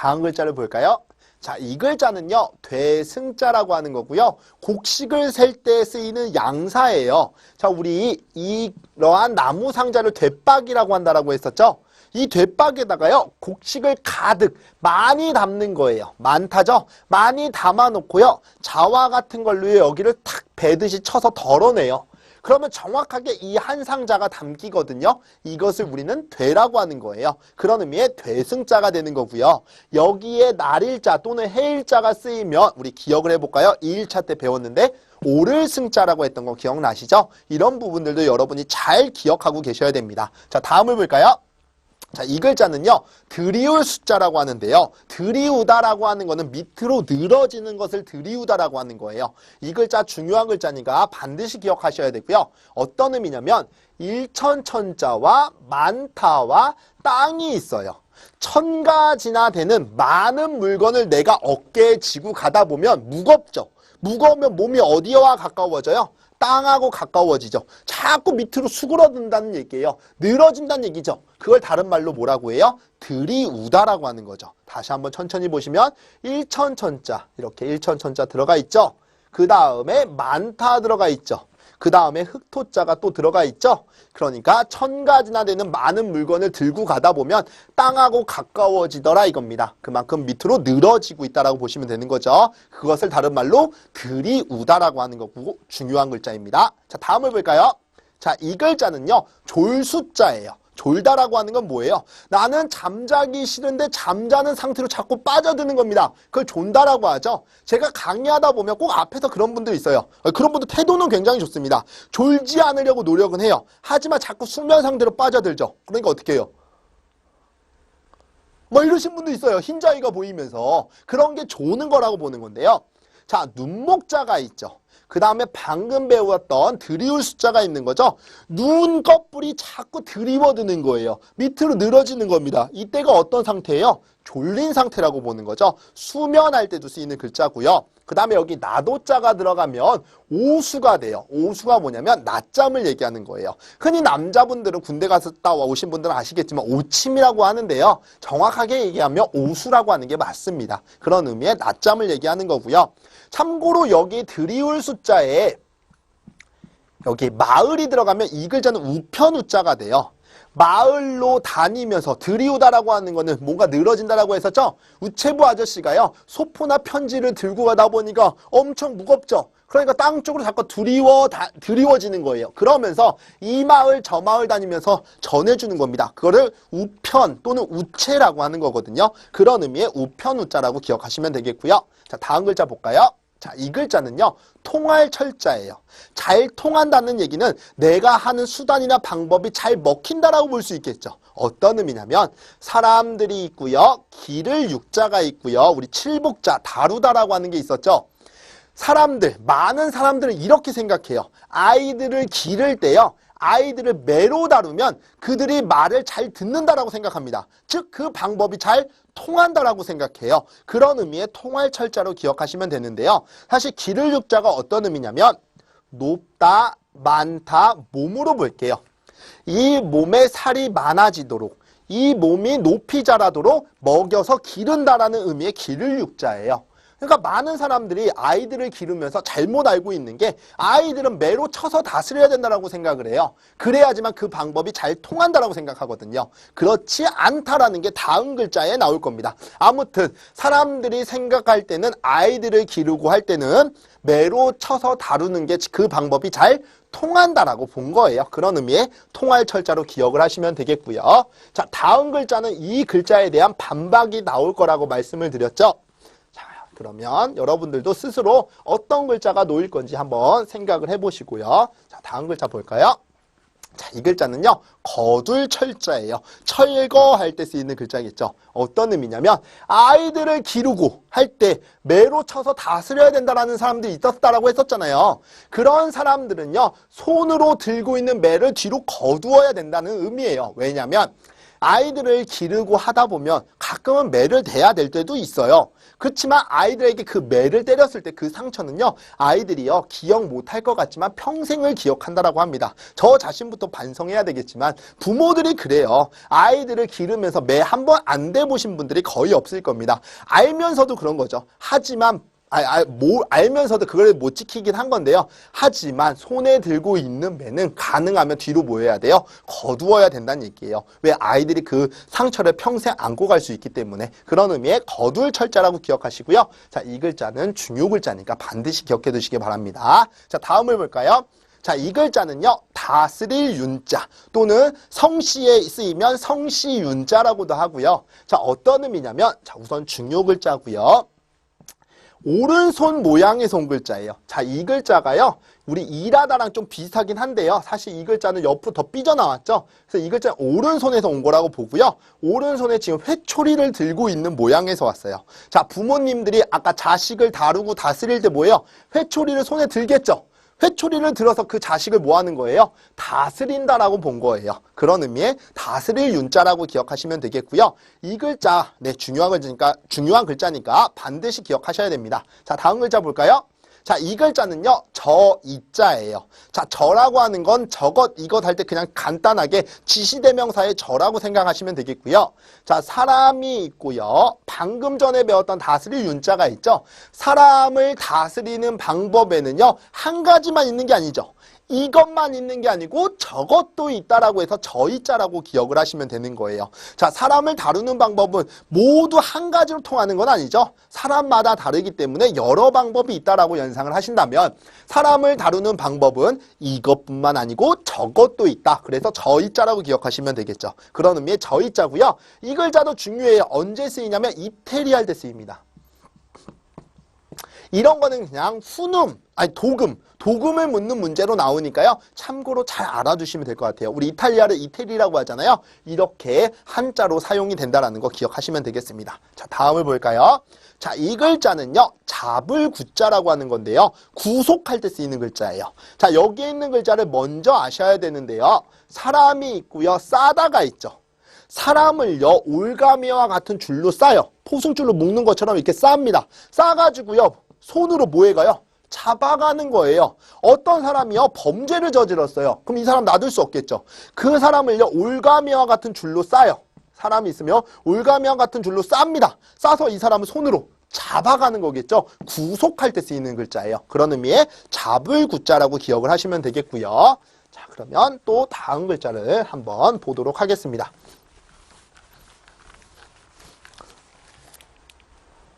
다음 글자를 볼까요? 자, 이 글자는요, 되승자라고 하는 거고요. 곡식을 셀 때 쓰이는 양사예요. 자, 우리 이러한 나무 상자를 되박이라고 한다라고 했었죠? 이 되박에다가요, 곡식을 가득 많이 담는 거예요. 많다죠? 많이 담아놓고요, 자와 같은 걸로 여기를 탁 베듯이 쳐서 덜어내요. 그러면 정확하게 이 한 상자가 담기거든요. 이것을 우리는 되라고 하는 거예요. 그런 의미의 되승자가 되는 거고요. 여기에 날일자 또는 해일자가 쓰이면 우리 기억을 해볼까요? 2일차 때 배웠는데 오를 승자라고 했던 거 기억나시죠? 이런 부분들도 여러분이 잘 기억하고 계셔야 됩니다. 자, 다음을 볼까요? 자, 이 글자는요, 들이울 숫자라고 하는데요. 들이우다라고 하는 거는 밑으로 늘어지는 것을 들이우다라고 하는 거예요. 이 글자 중요한 글자니까 반드시 기억하셔야 되고요. 어떤 의미냐면 일천천자와 많다와 땅이 있어요. 천가지나 되는 많은 물건을 내가 어깨에 지고 가다 보면 무겁죠. 무거우면 몸이 어디와 가까워져요? 땅하고 가까워지죠. 자꾸 밑으로 수그러든다는 얘기예요. 늘어진다는 얘기죠. 그걸 다른 말로 뭐라고 해요? 들이우다라고 하는 거죠. 다시 한번 천천히 보시면 일천천자, 이렇게 일천천자 들어가 있죠. 그 다음에 많다 들어가 있죠. 그 다음에 흑토자가 또 들어가 있죠. 그러니까 천가지나 되는 많은 물건을 들고 가다 보면 땅하고 가까워지더라 이겁니다. 그만큼 밑으로 늘어지고 있다라고 보시면 되는 거죠. 그것을 다른 말로 들이우다라고 하는 거고 중요한 글자입니다. 자, 다음을 볼까요? 자, 이 글자는요, 졸숫자예요. 졸다라고 하는 건 뭐예요? 나는 잠자기 싫은데 잠자는 상태로 자꾸 빠져드는 겁니다. 그걸 존다라고 하죠. 제가 강의하다 보면 꼭 앞에서 그런 분들 있어요. 그런 분들 태도는 굉장히 좋습니다. 졸지 않으려고 노력은 해요. 하지만 자꾸 수면 상태로 빠져들죠. 그러니까 어떻게 해요? 뭐 이러신 분도 있어요. 흰자위가 보이면서. 그런 게 조는 거라고 보는 건데요. 자, 눈목자가 있죠. 그 다음에 방금 배웠던 들이울 숫자가 있는 거죠. 눈꺼풀이 자꾸 들이워드는 거예요. 밑으로 늘어지는 겁니다. 이때가 어떤 상태예요? 졸린 상태라고 보는 거죠. 수면할 때도 쓰이는 글자고요. 그 다음에 여기 나도자가 들어가면 오수가 돼요. 오수가 뭐냐면 낮잠을 얘기하는 거예요. 흔히 남자분들은 군대 갔다 오신 분들은 아시겠지만 오침이라고 하는데요. 정확하게 얘기하면 오수라고 하는 게 맞습니다. 그런 의미의 낮잠을 얘기하는 거고요. 참고로 여기 들이울 숫자에 여기 마을이 들어가면 이 글자는 우편우자가 돼요. 마을로 다니면서 들이우다라고 하는 거는 뭔가 늘어진다라고 했었죠. 우체부 아저씨가요, 소포나 편지를 들고 가다 보니까 엄청 무겁죠. 그러니까 땅 쪽으로 자꾸 드리워지는 거예요. 그러면서 이 마을 저 마을 다니면서 전해주는 겁니다. 그거를 우편 또는 우체라고 하는 거거든요. 그런 의미의 우편우자라고 기억하시면 되겠고요. 자, 다음 글자 볼까요? 자, 이 글자는요, 통할 철자예요. 잘 통한다는 얘기는 내가 하는 수단이나 방법이 잘 먹힌다라고 볼 수 있겠죠. 어떤 의미냐면 사람들이 있고요, 기를 육자가 있고요, 우리 칠복자 다루다라고 하는 게 있었죠. 사람들, 많은 사람들은 이렇게 생각해요. 아이들을 기를 때요, 아이들을 매로 다루면 그들이 말을 잘 듣는다라고 생각합니다. 즉, 그 방법이 잘 통한다라고 생각해요. 그런 의미의 통할 철자로 기억하시면 되는데요. 사실 기를 육자가 어떤 의미냐면 높다, 많다, 몸으로 볼게요. 이 몸에 살이 많아지도록, 이 몸이 높이 자라도록 먹여서 기른다라는 의미의 기를 육자예요. 그러니까 많은 사람들이 아이들을 기르면서 잘못 알고 있는 게 아이들은 매로 쳐서 다스려야 된다고 생각을 해요. 그래야지만 그 방법이 잘 통한다라고 생각하거든요. 그렇지 않다라는 게 다음 글자에 나올 겁니다. 아무튼 사람들이 생각할 때는 아이들을 기르고 할 때는 매로 쳐서 다루는 게 그 방법이 잘 통한다라고 본 거예요. 그런 의미의 통할 철자로 기억을 하시면 되겠고요. 자, 다음 글자는 이 글자에 대한 반박이 나올 거라고 말씀을 드렸죠. 그러면 여러분들도 스스로 어떤 글자가 놓일 건지 한번 생각을 해보시고요. 자, 다음 글자 볼까요? 자, 이 글자는요, 거둘철자예요. 철거할 때 쓰이는 글자겠죠. 어떤 의미냐면 아이들을 기르고 할 때 매로 쳐서 다스려야 된다라는 사람들이 있었다라고 했었잖아요. 그런 사람들은요, 손으로 들고 있는 매를 뒤로 거두어야 된다는 의미예요. 왜냐하면 아이들을 기르고 하다 보면 가끔은 매를 대야 될 때도 있어요. 그렇지만 아이들에게 그 매를 때렸을 때 그 상처는요, 아이들이요 기억 못할 것 같지만 평생을 기억한다라고 합니다. 저 자신부터 반성해야 되겠지만 부모들이 그래요. 아이들을 기르면서 매 한 번 안 대보신 분들이 거의 없을 겁니다. 알면서도 그런 거죠. 하지만 알면서도 그걸 못 지키긴 한 건데요. 하지만 손에 들고 있는 매는 가능하면 뒤로 뭐 해야 돼요? 거두어야 된다는 얘기예요. 왜? 아이들이 그 상처를 평생 안고 갈 수 있기 때문에. 그런 의미의 거둘 철자라고 기억하시고요. 자, 이 글자는 중요 글자니까 반드시 기억해 두시기 바랍니다. 자, 다음을 볼까요? 자, 이 글자는요, 다스릴 윤자 또는 성씨에 쓰이면 성씨윤자라고도 하고요. 자, 어떤 의미냐면, 자, 우선 중요 글자고요. 오른손 모양의 손글자예요. 자, 이 글자가요, 우리 일하다랑 좀 비슷하긴 한데요. 사실 이 글자는 옆으로 더 삐져나왔죠. 그래서 이 글자는 오른손에서 온 거라고 보고요. 오른손에 지금 회초리를 들고 있는 모양에서 왔어요. 자, 부모님들이 아까 자식을 다루고 다스릴 때 뭐예요? 회초리를 손에 들겠죠. 회초리를 들어서 그 자식을 뭐 하는 거예요? 다스린다라고 본 거예요. 그런 의미의 다스릴 윤자라고 기억하시면 되겠고요. 이 글자, 네, 중요한 글자니까 반드시 기억하셔야 됩니다. 자, 다음 글자 볼까요? 자, 이 글자는요, 이자예요. 자, 저라고 하는 건 저것, 이것 할 때 그냥 간단하게 지시대명사의 저라고 생각하시면 되겠고요. 자, 사람이 있고요. 방금 전에 배웠던 다스릴 윤자가 있죠. 사람을 다스리는 방법에는요, 한 가지만 있는 게 아니죠. 이것만 있는 게 아니고 저것도 있다라고 해서 저이자라고 기억을 하시면 되는 거예요. 자, 사람을 다루는 방법은 모두 한 가지로 통하는 건 아니죠. 사람마다 다르기 때문에 여러 방법이 있다라고 연상을 하신다면 사람을 다루는 방법은 이것뿐만 아니고 저것도 있다. 그래서 저이자라고 기억하시면 되겠죠. 그런 의미의 저이자고요. 이 글자도 중요해요. 언제 쓰이냐면 이태리 할 때 쓰입니다. 이런 거는 그냥 도금을 묻는 문제로 나오니까요. 참고로 잘 알아두시면 될 것 같아요. 우리 이탈리아를 이태리라고 하잖아요. 이렇게 한자로 사용이 된다는 거 기억하시면 되겠습니다. 자, 다음을 볼까요? 자, 이 글자는요, 잡을 구자라고 하는 건데요. 구속할 때 쓰이는 글자예요. 자, 여기에 있는 글자를 먼저 아셔야 되는데요. 사람이 있고요. 싸다가 있죠. 사람을요, 올가미와 같은 줄로 싸요. 포승줄로 묶는 것처럼 이렇게 쌉니다. 싸가지고요, 손으로 뭐 해가요? 잡아가는 거예요. 어떤 사람이요, 범죄를 저질렀어요. 그럼 이 사람 놔둘 수 없겠죠. 그 사람을요, 올가미와 같은 줄로 싸요. 사람이 있으면 올가미와 같은 줄로 쌉니다. 싸서 이 사람을 손으로 잡아가는 거겠죠. 구속할 때 쓰이는 글자예요. 그런 의미의 잡을 구자라고 기억을 하시면 되겠고요. 자, 그러면 또 다음 글자를 한번 보도록 하겠습니다.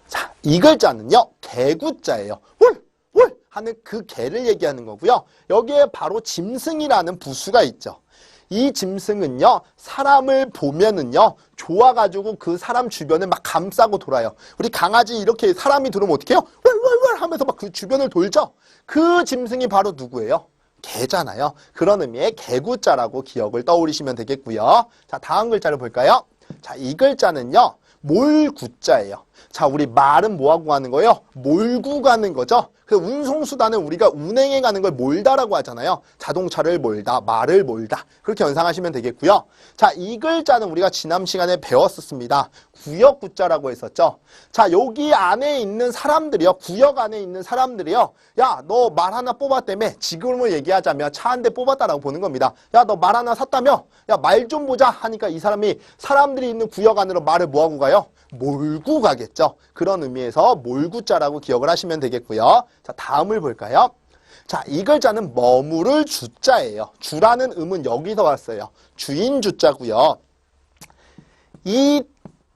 자, 이 글자는요, 개구자예요. 울 하는 그 개를 얘기하는 거고요. 여기에 바로 짐승이라는 부수가 있죠. 이 짐승은요, 사람을 보면은요, 좋아가지고 그 사람 주변을 막 감싸고 돌아요. 우리 강아지 이렇게 사람이 들어오면 어떻게 해요? 왈왈왈 하면서 막 그 주변을 돌죠? 그 짐승이 바로 누구예요? 개잖아요. 그런 의미의 개구자라고 기억을 떠올리시면 되겠고요. 자, 다음 글자를 볼까요? 자, 이 글자는요, 몰구자예요. 자, 우리 말은 뭐하고 가는 거예요? 몰고 가는 거죠. 그래서 운송수단은 우리가 운행해 가는 걸 몰다라고 하잖아요. 자동차를 몰다, 말을 몰다. 그렇게 연상하시면 되겠고요. 자, 이 글자는 우리가 지난 시간에 배웠었습니다. 구역구자라고 했었죠. 자, 여기 안에 있는 사람들이요. 구역 안에 있는 사람들이요. 야, 너 말 하나 뽑았다며? 지금으로 얘기하자면 차 한 대 뽑았다라고 보는 겁니다. 야, 너 말 하나 샀다며? 야, 말 좀 보자 하니까 이 사람이 사람들이 있는 구역 안으로 말을 뭐하고 가요? 몰고 가겠죠. 그런 의미에서 몰구자라고 기억을 하시면 되겠고요. 자, 다음을 볼까요? 자, 이 글자는 머무를 주자예요. 주라는 음은 여기서 왔어요. 주인 주자고요. 이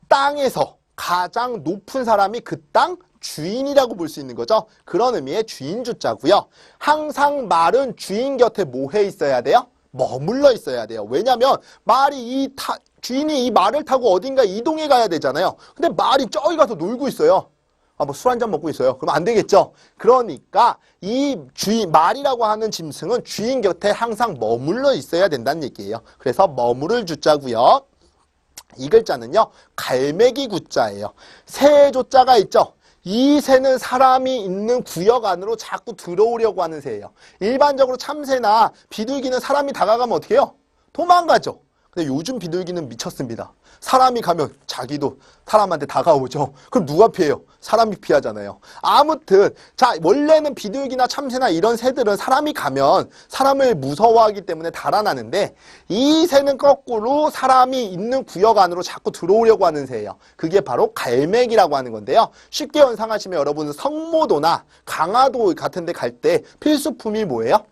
땅에서 가장 높은 사람이 그 땅 주인이라고 볼 수 있는 거죠. 그런 의미의 주인 주자고요. 항상 말은 주인 곁에 뭐 해 있어야 돼요? 머물러 있어야 돼요. 왜냐하면 주인이 이 말을 타고 어딘가 이동해 가야 되잖아요. 근데 말이 저기 가서 놀고 있어요. 뭐 술 한잔 먹고 있어요. 그럼 안 되겠죠. 그러니까 이 말이라고 하는 짐승은 주인 곁에 항상 머물러 있어야 된다는 얘기예요. 그래서 머무를 주자고요. 이 글자는요, 갈매기 구자예요. 새 조자가 있죠. 이 새는 사람이 있는 구역 안으로 자꾸 들어오려고 하는 새예요. 일반적으로 참새나 비둘기는 사람이 다가가면 어떻게 해요? 도망가죠. 근데 요즘 비둘기는 미쳤습니다. 사람이 가면 자기도 사람한테 다가오죠. 그럼 누가 피해요? 사람이 피하잖아요. 아무튼 자, 원래는 비둘기나 참새나 이런 새들은 사람이 가면 사람을 무서워하기 때문에 달아나는데, 이 새는 거꾸로 사람이 있는 구역 안으로 자꾸 들어오려고 하는 새예요. 그게 바로 갈매기라고 하는 건데요. 쉽게 연상하시면 여러분은 성모도나 강화도 같은 데 갈 때 필수품이 뭐예요?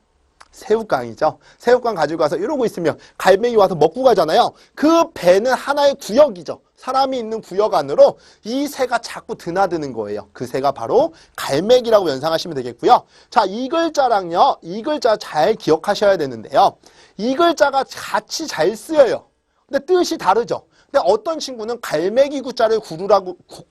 새우깡이죠. 새우깡 가지고 가서 이러고 있으면 갈매기 와서 먹고 가잖아요. 그 배는 하나의 구역이죠. 사람이 있는 구역 안으로 이 새가 자꾸 드나드는 거예요. 그 새가 바로 갈매기라고 연상하시면 되겠고요. 자, 이 글자랑요, 이 글자 잘 기억하셔야 되는데요. 이 글자가 같이 잘 쓰여요. 근데 뜻이 다르죠. 근데 어떤 친구는 갈매기 구자를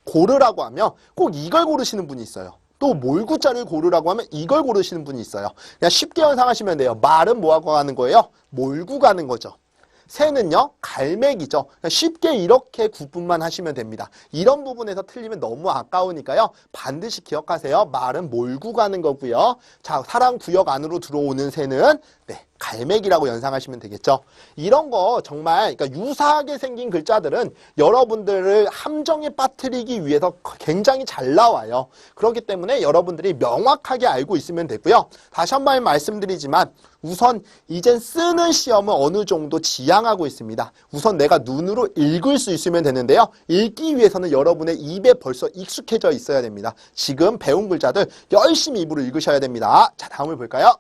고르라고 하면 꼭 이걸 고르시는 분이 있어요. 또 몰구자를 고르라고 하면 이걸 고르시는 분이 있어요. 그냥 쉽게 연상하시면 돼요. 말은 뭐하고 가는 거예요? 몰고 가는 거죠. 새는요, 갈매기죠. 쉽게 이렇게 구분만 하시면 됩니다. 이런 부분에서 틀리면 너무 아까우니까요. 반드시 기억하세요. 말은 몰고 가는 거고요. 자, 사람 구역 안으로 들어오는 새는 갈매기라고 연상하시면 되겠죠. 이런 거 정말 그러니까 유사하게 생긴 글자들은 여러분들을 함정에 빠뜨리기 위해서 굉장히 잘 나와요. 그렇기 때문에 여러분들이 명확하게 알고 있으면 되고요. 다시 한 번 말씀드리지만 우선 이젠 쓰는 시험은 어느 정도 지향하고 있습니다. 우선 내가 눈으로 읽을 수 있으면 되는데요. 읽기 위해서는 여러분의 입에 벌써 익숙해져 있어야 됩니다. 지금 배운 글자들 열심히 입으로 읽으셔야 됩니다. 자, 다음을 볼까요?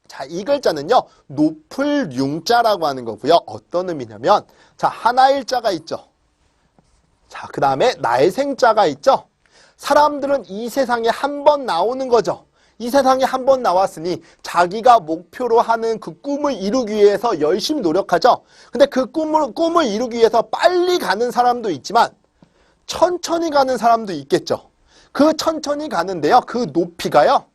자, 이 글자는요, 높을 융자라고 하는 거고요. 어떤 의미냐면, 자, 하나일자가 있죠. 자, 그 다음에 날생자가 있죠. 사람들은 이 세상에 한 번 나오는 거죠. 이 세상에 한 번 나왔으니 자기가 목표로 하는 그 꿈을 이루기 위해서 열심히 노력하죠. 근데 그 꿈을 이루기 위해서 빨리 가는 사람도 있지만 천천히 가는 사람도 있겠죠. 그 천천히 가는데요, 그 높이가요,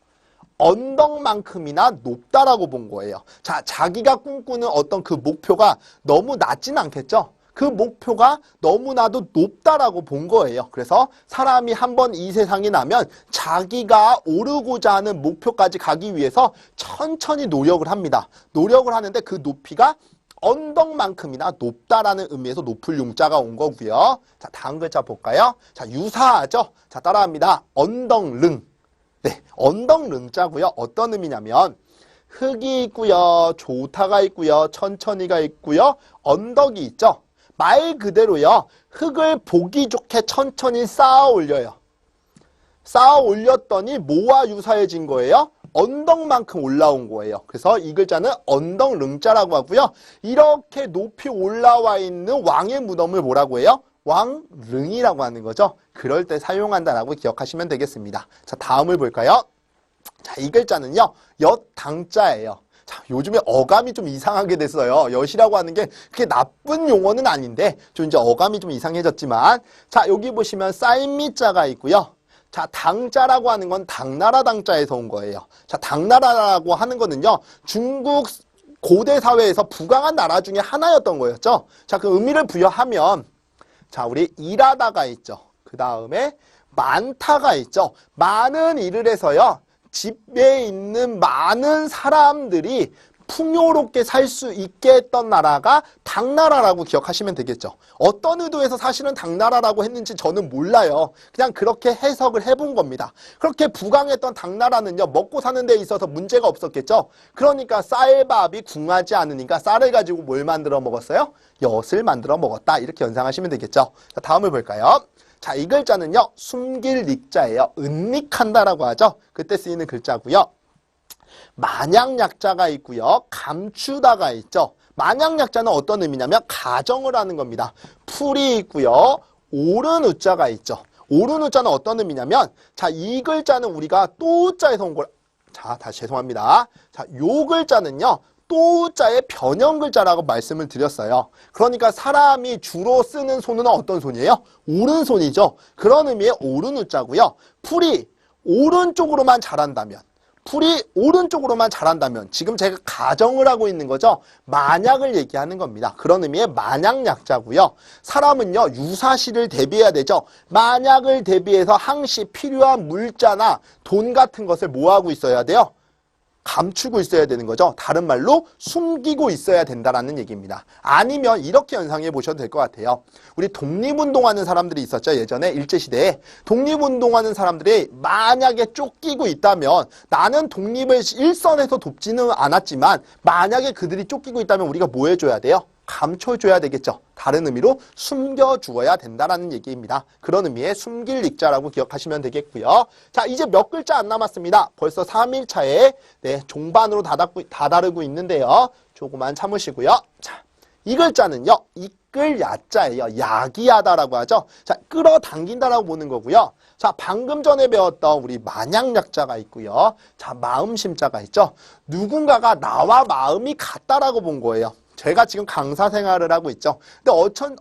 언덕만큼이나 높다라고 본 거예요. 자, 자기가 꿈꾸는 어떤 그 목표가 너무 낮진 않겠죠? 그 목표가 너무나도 높다라고 본 거예요. 그래서 사람이 한번 이 세상에 나면 자기가 오르고자 하는 목표까지 가기 위해서 천천히 노력을 합니다. 노력을 하는데 그 높이가 언덕만큼이나 높다라는 의미에서 높을 융자가 온 거고요. 자, 다음 글자 볼까요? 자, 유사하죠? 자, 따라합니다. 언덕릉. 네, 언덕릉자고요. 어떤 의미냐면 흙이 있고요, 조타가 있고요, 천천히가 있고요, 언덕이 있죠. 말 그대로요, 흙을 보기 좋게 천천히 쌓아 올려요. 쌓아 올렸더니 뭐와 유사해진 거예요? 언덕만큼 올라온 거예요. 그래서 이 글자는 언덕릉자라고 하고요. 이렇게 높이 올라와 있는 왕의 무덤을 뭐라고 해요? 왕릉이라고 하는 거죠. 그럴 때 사용한다라고 기억하시면 되겠습니다. 자, 다음을 볼까요? 자, 이 글자는요, 엿당자예요. 자, 요즘에 어감이 좀 이상하게 됐어요. 엿이라고 하는 게 그게 나쁜 용어는 아닌데 좀 이제 어감이 좀 이상해졌지만, 자, 여기 보시면 쌀미자가 있고요. 자, 당자라고 하는 건 당나라 당자에서 온 거예요. 자, 당나라라고 하는 거는요, 중국 고대 사회에서 부강한 나라 중에 하나였던 거였죠. 자, 그 의미를 부여하면, 자, 우리 일하다가 있죠. 그 다음에 많다가 있죠. 많은 일을 해서요, 집에 있는 많은 사람들이 풍요롭게 살 수 있게 했던 나라가 당나라라고 기억하시면 되겠죠. 어떤 의도에서 사실은 당나라라고 했는지 저는 몰라요. 그냥 그렇게 해석을 해본 겁니다. 그렇게 부강했던 당나라는요, 먹고 사는 데 있어서 문제가 없었겠죠. 그러니까 쌀밥이 궁하지 않으니까 쌀을 가지고 뭘 만들어 먹었어요? 엿을 만들어 먹었다. 이렇게 연상하시면 되겠죠. 자, 다음을 볼까요? 자, 이 글자는요, 숨길 릭자예요. 은닉한다라고 하죠. 그때 쓰이는 글자고요. 만약약자가 있고요. 감추다가 있죠. 만약약자는 어떤 의미냐면 가정을 하는 겁니다. 풀이 있고요. 옳은 우자가 있죠. 옳은 우자는 어떤 의미냐면, 자, 이 글자는 우리가 또자에서 온 걸, 자, 다시 죄송합니다. 자, 요 글자는요, 또자의 변형 글자라고 말씀을 드렸어요. 그러니까 사람이 주로 쓰는 손은 어떤 손이에요? 오른손이죠. 그런 의미의 옳은 우자고요. 풀이 오른쪽으로만 자란다면, 풀이 오른쪽으로만 자란다면, 지금 제가 가정을 하고 있는 거죠. 만약을 얘기하는 겁니다. 그런 의미의 만약약자고요. 사람은요, 유사시를 대비해야 되죠. 만약을 대비해서 항시 필요한 물자나 돈 같은 것을 뭐 하고 있어야 돼요? 감추고 있어야 되는 거죠. 다른 말로 숨기고 있어야 된다라는 얘기입니다. 아니면 이렇게 연상해 보셔도 될 것 같아요. 우리 독립운동하는 사람들이 있었죠. 예전에 일제시대에 독립운동하는 사람들이 만약에 쫓기고 있다면 나는 독립을 일선에서 돕지는 않았지만 만약에 그들이 쫓기고 있다면 우리가 뭐 해줘야 돼요? 감춰줘야 되겠죠. 다른 의미로 숨겨주어야 된다라는 얘기입니다. 그런 의미의 숨길 읽자라고 기억하시면 되겠고요. 자, 이제 몇 글자 안 남았습니다. 벌써 3일차에 종반으로 다다르고 있는데요. 조금만 참으시고요. 자, 이 글자는요. 이끌 야자예요. 야기하다라고 하죠. 자, 끌어당긴다라고 보는 거고요. 자, 방금 전에 배웠던 우리 만약약자가 있고요. 자, 마음심자가 있죠. 누군가가 나와 마음이 같다라고 본 거예요. 제가 지금 강사 생활을 하고 있죠. 근데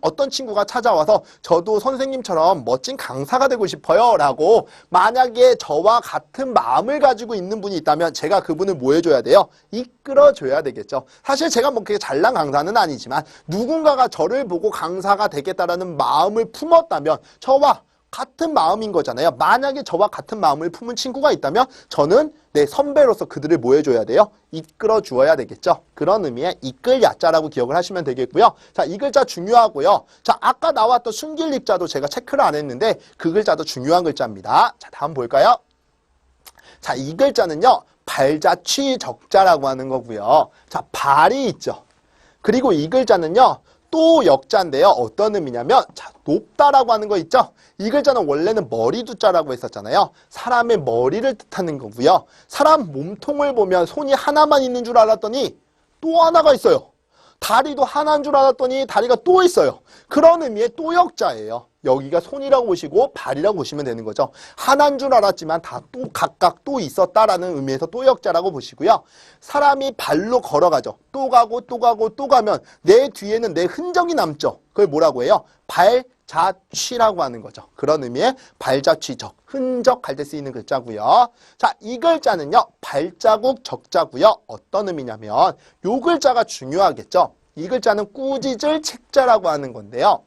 어떤 친구가 찾아와서 저도 선생님처럼 멋진 강사가 되고 싶어요 라고 만약에 저와 같은 마음을 가지고 있는 분이 있다면 제가 그분을 뭐 해줘야 돼요? 이끌어줘야 되겠죠. 사실 제가 뭐 그렇게 잘난 강사는 아니지만 누군가가 저를 보고 강사가 되겠다라는 마음을 품었다면 저와 같은 마음인 거잖아요. 만약에 저와 같은 마음을 품은 친구가 있다면 저는 내 선배로서 그들을 뭐 해줘야 돼요? 이끌어 주어야 되겠죠. 그런 의미의 이끌 야자라고 기억을 하시면 되겠고요. 자, 이 글자 중요하고요. 자, 아까 나왔던 숨길 읽자도 제가 체크를 안 했는데 그 글자도 중요한 글자입니다. 자, 다음 볼까요? 자, 이 글자는요. 발자취 적자라고 하는 거고요. 자, 발이 있죠. 그리고 이 글자는요. 또 역자인데요. 어떤 의미냐면 자, 높다라고 하는 거 있죠. 이 글자는 원래는 머리두자라고 했었잖아요. 사람의 머리를 뜻하는 거고요. 사람 몸통을 보면 손이 하나만 있는 줄 알았더니 또 하나가 있어요. 다리도 하나인 줄 알았더니 다리가 또 있어요. 그런 의미의 또 역자예요. 여기가 손이라고 보시고 발이라고 보시면 되는 거죠. 하나인 줄 알았지만 다 또 각각 또 있었다라는 의미에서 또 역자라고 보시고요. 사람이 발로 걸어가죠. 또 가고 또 가고 또 가면 내 뒤에는 내 흔적이 남죠. 그걸 뭐라고 해요? 발자취라고 하는 거죠. 그런 의미의 발자취적, 흔적 할 때 쓰이는 글자고요. 자, 이 글자는요. 발자국 적자고요. 어떤 의미냐면 요 글자가 중요하겠죠. 이 글자는 꾸짖을 책자라고 하는 건데요.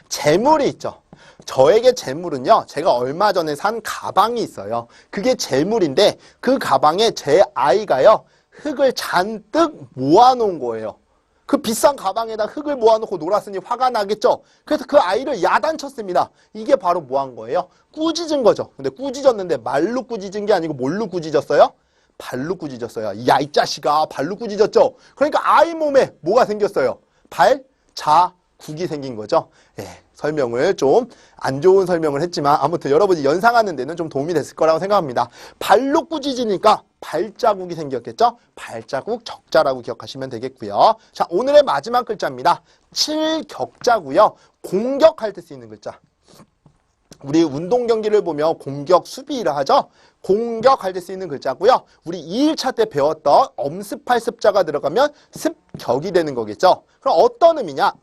재물이 있죠. 저에게 재물은요. 제가 얼마 전에 산 가방이 있어요. 그게 재물인데 그 가방에 제 아이가요. 흙을 잔뜩 모아놓은 거예요. 그 비싼 가방에다 흙을 모아놓고 놀았으니 화가 나겠죠. 그래서 그 아이를 야단쳤습니다. 이게 바로 뭐 한 거예요? 꾸짖은 거죠. 근데 꾸짖었는데 말로 꾸짖은 게 아니고 뭘로 꾸짖었어요? 발로 꾸짖었어요. 야, 이 자식아, 발로 꾸짖었죠. 그러니까 아이 몸에 뭐가 생겼어요? 발자국이 생긴 거죠. 예, 설명을 좀 안 좋은 설명을 했지만 아무튼 여러분이 연상하는 데는 좀 도움이 됐을 거라고 생각합니다. 발로 꾸짖으니까 발자국이 생겼겠죠? 발자국 적자라고 기억하시면 되겠고요. 자, 오늘의 마지막 글자입니다. 칠격자고요. 공격할 때 쓰이는 글자. 우리 운동 경기를 보면 공격, 수비라 하죠? 공격할 때 쓰이는 글자고요. 우리 2일차 때 배웠던 엄습할 습자가 들어가면 습격이 되는 거겠죠? 그럼 어떤 의미냐?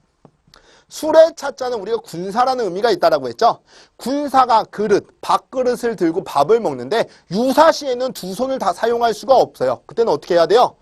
술의 차자는 우리가 군사라는 의미가 있다라고 했죠. 군사가 그릇, 밥그릇을 들고 밥을 먹는데 유사시에는 두 손을 다 사용할 수가 없어요. 그때는 어떻게 해야 돼요?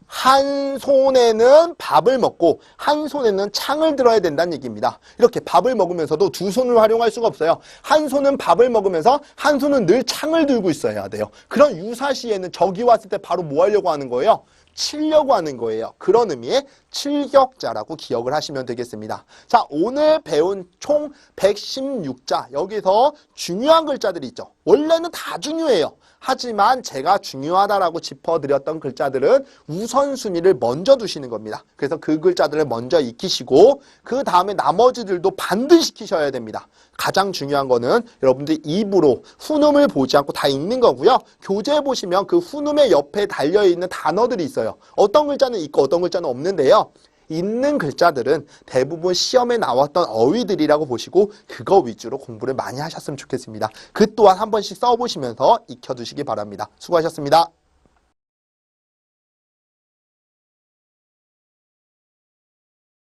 한 손에는 밥을 먹고 한 손에는 창을 들어야 된다는 얘기입니다. 이렇게 밥을 먹으면서도 두 손을 활용할 수가 없어요. 한 손은 밥을 먹으면서 한 손은 늘 창을 들고 있어야 돼요. 그런 유사시에는 적이 왔을 때 바로 뭐 하려고 하는 거예요? 치려고 하는 거예요. 그런 의미의 칠격자라고 기억을 하시면 되겠습니다. 자, 오늘 배운 총 116자, 여기서 중요한 글자들이 있죠. 원래는 다 중요해요. 하지만 제가 중요하다라고 짚어드렸던 글자들은 우선순위를 먼저 두시는 겁니다. 그래서 그 글자들을 먼저 익히시고 그 다음에 나머지들도 반드시 익히셔야 됩니다. 가장 중요한 거는 여러분들이 입으로 훈음을 보지 않고 다 읽는 거고요. 교재 보시면 그 훈음의 옆에 달려있는 단어들이 있어요. 어떤 글자는 있고 어떤 글자는 없는데요. 있는 글자들은 대부분 시험에 나왔던 어휘들이라고 보시고 그거 위주로 공부를 많이 하셨으면 좋겠습니다. 그 또한 한 번씩 써보시면서 익혀두시기 바랍니다. 수고하셨습니다.